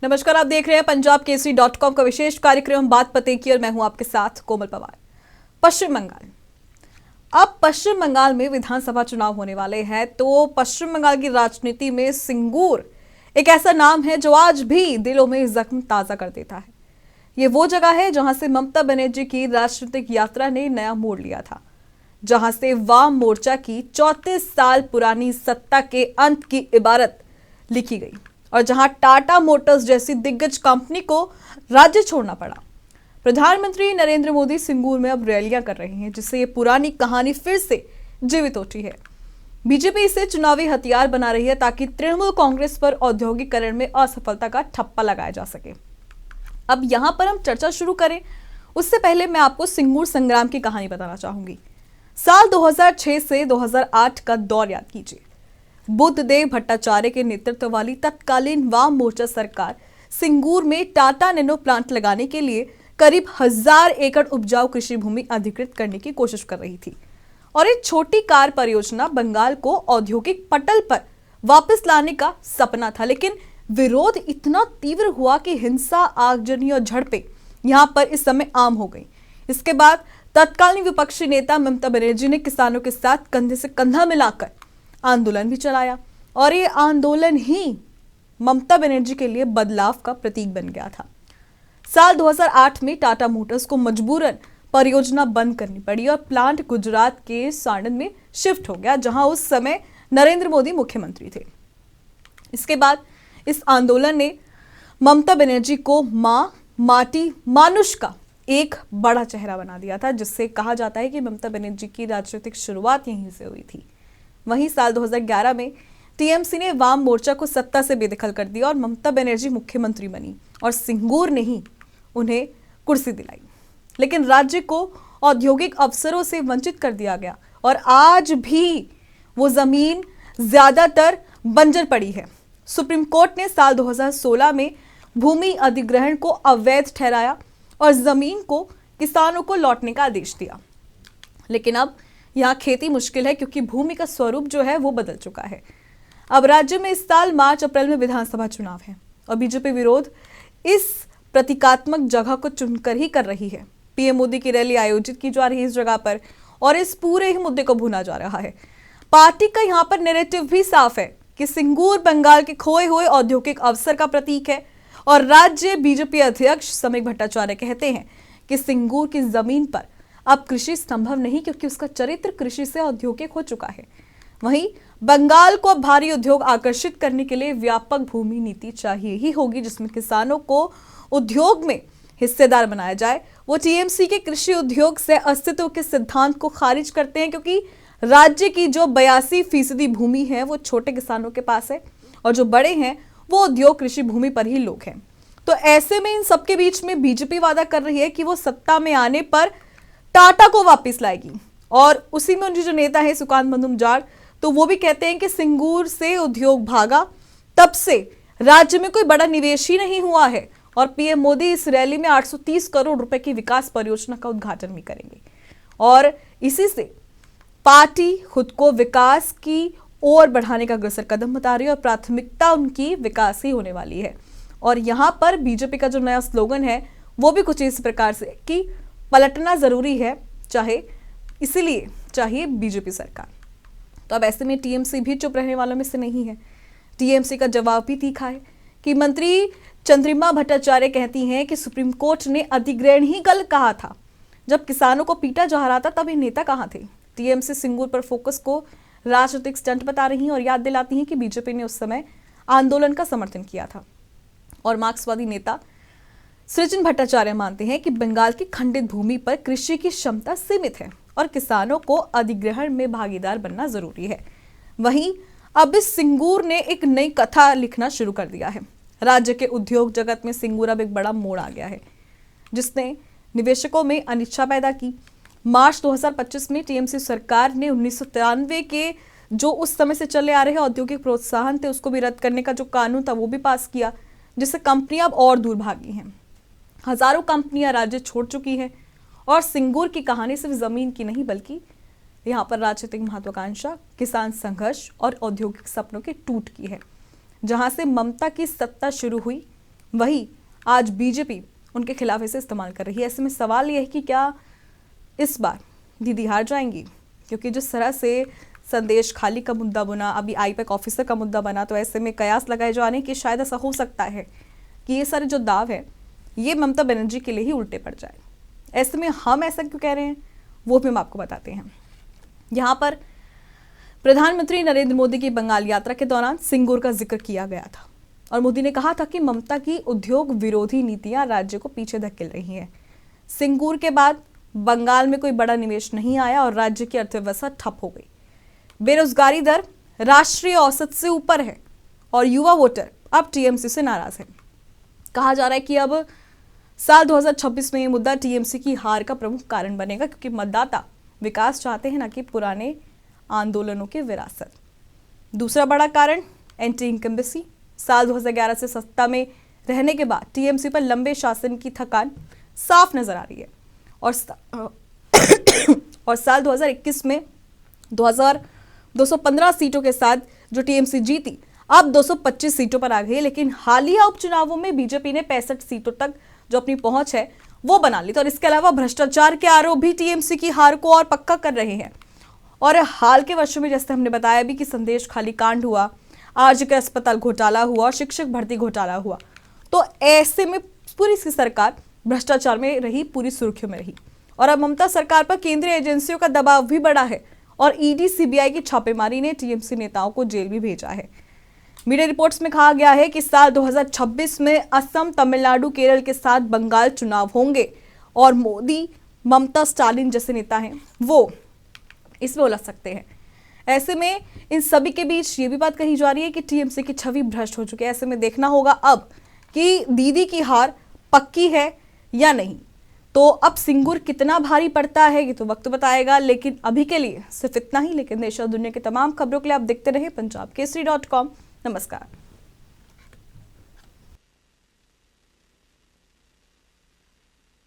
नमस्कार, आप देख रहे हैं पंजाबकेसरी.com का विशेष कार्यक्रम बात पते की और मैं हूं आपके साथ कोमल पवार। पश्चिम बंगाल, अब पश्चिम बंगाल में विधानसभा चुनाव होने वाले हैं, तो पश्चिम बंगाल की राजनीति में सिंगूर एक ऐसा नाम है जो आज भी दिलों में जख्म ताजा कर देता है। ये वो जगह है जहां से ममता बनर्जी की राजनीतिक यात्रा ने नया मोड़ लिया था, जहां से वाम मोर्चा की 34 साल पुरानी सत्ता के अंत की इबारत लिखी गई और जहां टाटा मोटर्स जैसी दिग्गज कंपनी को राज्य छोड़ना पड़ा। प्रधानमंत्री नरेंद्र मोदी सिंगूर में अब रैलियां कर रहे हैं, जिससे ये पुरानी कहानी फिर से जीवित होती है। बीजेपी इसे चुनावी हथियार बना रही है ताकि तृणमूल कांग्रेस पर औद्योगिकरण में असफलता का ठप्पा लगाया जा सके। अब यहां पर हम चर्चा शुरू करें उससे पहले मैं आपको सिंगूर संग्राम की कहानी बताना चाहूंगी। साल 2006 से 2008 का दौर याद कीजिए। बुद्धदेव भट्टाचार्य के नेतृत्व वाली तत्कालीन वाम मोर्चा सरकार सिंगूर में टाटा नैनो प्लांट लगाने के लिए करीब 1000 एकड़ उपजाऊ कृषि भूमि अधिकृत करने की कोशिश कर रही थी और एक छोटी कार परियोजना बंगाल को औद्योगिक पटल पर वापस लाने का सपना था। लेकिन विरोध इतना तीव्र हुआ कि हिंसा, आगजनी और झड़पें यहां पर इस समय आम हो गई। इसके बाद तत्कालीन विपक्षी नेता ममता बनर्जी ने किसानों के साथ कंधे से कंधा मिलाकर आंदोलन भी चलाया और ये आंदोलन ही ममता बनर्जी के लिए बदलाव का प्रतीक बन गया था। साल 2008 में टाटा मोटर्स को मजबूरन परियोजना बंद करनी पड़ी और प्लांट गुजरात के साणंद में शिफ्ट हो गया, जहां उस समय नरेंद्र मोदी मुख्यमंत्री थे। इसके बाद इस आंदोलन ने ममता बनर्जी को मां, माटी, मानुष का एक बड़ा चेहरा बना दिया था, जिससे कहा जाता है कि ममता बनर्जी की राजनीतिक शुरुआत यहीं से हुई थी। वहीं साल 2011 में टीएमसी ने वाम मोर्चा को सत्ता से बेदखल कर दिया और ममता बनर्जी मुख्यमंत्री बनी और सिंगूर ने ही उन्हें कुर्सी दिलाई। लेकिन राज्य को औद्योगिक अवसरों से वंचित कर दिया गया और आज भी वो जमीन ज्यादातर बंजर पड़ी है। सुप्रीम कोर्ट ने साल 2016 में भूमि अधिग्रहण को अवैध ठहराया और जमीन को किसानों को लौटने का आदेश दिया। लेकिन अब यहाँ खेती मुश्किल है क्योंकि भूमि का स्वरूप जो है वो बदल चुका है। अब राज्य में इस साल मार्च अप्रैल में विधानसभा चुनाव है और बीजेपी विरोध इस प्रतीकात्मक जगह को चुनकर ही कर रही है। पीएम मोदी की रैली आयोजित की जा रही है इस जगह पर और इस पूरे ही मुद्दे को भुना जा रहा है। पार्टी का यहाँ पर नैरेटिव भी साफ है कि सिंगूर बंगाल के खोए हुए औद्योगिक अवसर का प्रतीक है और राज्य बीजेपी अध्यक्ष समीक भट्टाचार्य कहते हैं कि सिंगूर की जमीन पर अब कृषि संभव नहीं क्योंकि उसका चरित्र कृषि से औद्योगिक हो चुका है। वहीं बंगाल को भारी उद्योग आकर्षित करने के लिए व्यापक भूमि नीति चाहिए ही होगी, जिसमें किसानों को उद्योग में हिस्सेदार बनाया जाए। वो टीएमसी के कृषि उद्योग से अस्तित्व के सिद्धांत को खारिज करते हैं क्योंकि राज्य की जो 82% भूमि है वो छोटे किसानों के पास है और जो बड़े हैं वो उद्योग कृषि भूमि पर ही लोग हैं। तो ऐसे में इन सबके बीच में बीजेपी वादा कर रही है कि वो सत्ता में आने पर टाटा को वापस लाएगी और उसी में उनके जो नेता है सुकांत मजूमदार, तो वो भी कहते हैं कि सिंगूर से उद्योग भागा, तब से राज्य में कोई बड़ा निवेश ही नहीं हुआ है और पीएम मोदी इस रैली में 830 करोड़ रुपए की विकास परियोजना का उद्घाटन भी करेंगे और इसी से पार्टी खुद को विकास की ओर बढ़ाने का अग्रसर कदम बता रही है और प्राथमिकता उनकी विकास ही होने वाली है। और यहाँ पर बीजेपी का जो नया स्लोगन है वो भी कुछ इस प्रकार से कि पलटना जरूरी है, इसीलिए चाहिए बीजेपी सरकार। तो अब ऐसे में टीएमसी भी चुप रहने वालों में से नहीं है। टीएमसी का जवाब भी तीखा है कि मंत्री चंद्रिमा भट्टाचार्य कहती हैं कि सुप्रीम कोर्ट ने अधिग्रहण ही गलत कहा था। जब किसानों को पीटा जा रहा था तब ये नेता कहां थे। टीएमसी सिंगूर पर फोकस को राजनीतिक स्टंट बता रही हैं और याद दिलाती हैं कि बीजेपी ने उस समय आंदोलन का समर्थन किया था और मार्क्सवादी नेता सृजन भट्टाचार्य मानते हैं कि बंगाल की खंडित भूमि पर कृषि की क्षमता सीमित है और किसानों को अधिग्रहण में भागीदार बनना जरूरी है। वहीं अब इस सिंगूर ने एक नई कथा लिखना शुरू कर दिया है। राज्य के उद्योग जगत में सिंगूर अब एक बड़ा मोड़ आ गया है, जिसने निवेशकों में अनिच्छा पैदा की। मार्च 2025 में टीएमसी सरकार ने 1993 के जो उस समय से चले आ रहे औद्योगिक प्रोत्साहन थे उसको भी रद्द करने का जो कानून था वो भी पास किया, जिससे कंपनियां अब और दूर भागी हैं। हजारों कंपनियां राज्य छोड़ चुकी हैं और सिंगूर की कहानी सिर्फ जमीन की नहीं बल्कि यहाँ पर राजनीतिक महत्वाकांक्षा, किसान संघर्ष और औद्योगिक सपनों के टूट की है। जहां से ममता की सत्ता शुरू हुई वही आज बीजेपी उनके खिलाफ इसे इस्तेमाल कर रही है। ऐसे में सवाल यह है कि क्या इस बार दीदी हार जाएंगी, क्योंकि जिस तरह से संदेश खाली का मुद्दा बना, अभी आईपैक ऑफिसर का मुद्दा बना, तो ऐसे में कयास लगाए जा रहे हैं कि शायद ऐसा हो सकता है कि ये सारे जो दाव है ये ममता बनर्जी के लिए ही उल्टे पड़ जाए। ऐसे में हम ऐसा क्यों कह रहे हैं वो भी हम आपको बताते हैं। यहाँ पर प्रधानमंत्री नरेंद्र मोदी की बंगाल यात्रा के दौरान सिंगूर का जिक्र किया गया था और मोदी ने कहा था कि ममता की उद्योग विरोधी नीतियां राज्य को पीछे धकेल रही हैं। सिंगूर के बाद बंगाल में कोई बड़ा निवेश नहीं आया और राज्य की अर्थव्यवस्था ठप हो गई। बेरोजगारी दर राष्ट्रीय औसत से ऊपर है और युवा वोटर अब टीएमसी से नाराज है। कहा जा रहा है कि अब साल 2026 में ये मुद्दा टीएमसी की हार का प्रमुख कारण बनेगा, क्योंकि मतदाता विकास चाहते हैं, न कि पुराने आंदोलनों की विरासत। दूसरा बड़ा कारण एंटी इनकम्बेंसी। साल 2011 से सत्ता में रहने के बाद टीएमसी पर लंबे शासन की थकान साफ नजर आ रही है और साल 2021 में 215 सीटों के साथ जो टीएमसी जीती अब 225 सीटों पर आ गई है। लेकिन हालिया उपचुनावों में बीजेपी ने 65 सीटों तक जो अपनी पहुंच है वो बना ली। तो और इसके अलावा भ्रष्टाचार के आरोप भी टीएमसी की हार को और पक्का कर रहे हैं। और हाल के वर्षों में जैसे हमने बताया भी कि संदेश खाली कांड हुआ, आरजीकर अस्पताल घोटाला हुआ और शिक्षक भर्ती घोटाला हुआ, तो ऐसे में पूरी सी सरकार भ्रष्टाचार में रही, पूरी सुर्खियों में रही। और अब ममता सरकार पर केंद्रीय एजेंसियों का दबाव भी बढ़ा है और ईडी सीबीआई की छापेमारी ने टीएमसी नेताओं को जेल भी भेजा है। मीडिया रिपोर्ट्स में कहा गया है कि साल 2026 में असम, तमिलनाडु, केरल के साथ बंगाल चुनाव होंगे और मोदी, ममता, स्टालिन जैसे नेता हैं वो इसमें उलझ सकते हैं। ऐसे में इन सभी के बीच ये भी बात कही जा रही है कि टीएमसी की छवि भ्रष्ट हो चुकी है। ऐसे में देखना होगा अब कि दीदी की हार पक्की है या नहीं। तो अब सिंगूर कितना भारी पड़ता है ये तो वक्त बताएगा, लेकिन अभी के लिए सिर्फ इतना ही। लेकिन देश और दुनिया की तमाम खबरों के लिए आप देखते रहे पंजाबकेसरी.com। नमस्कार।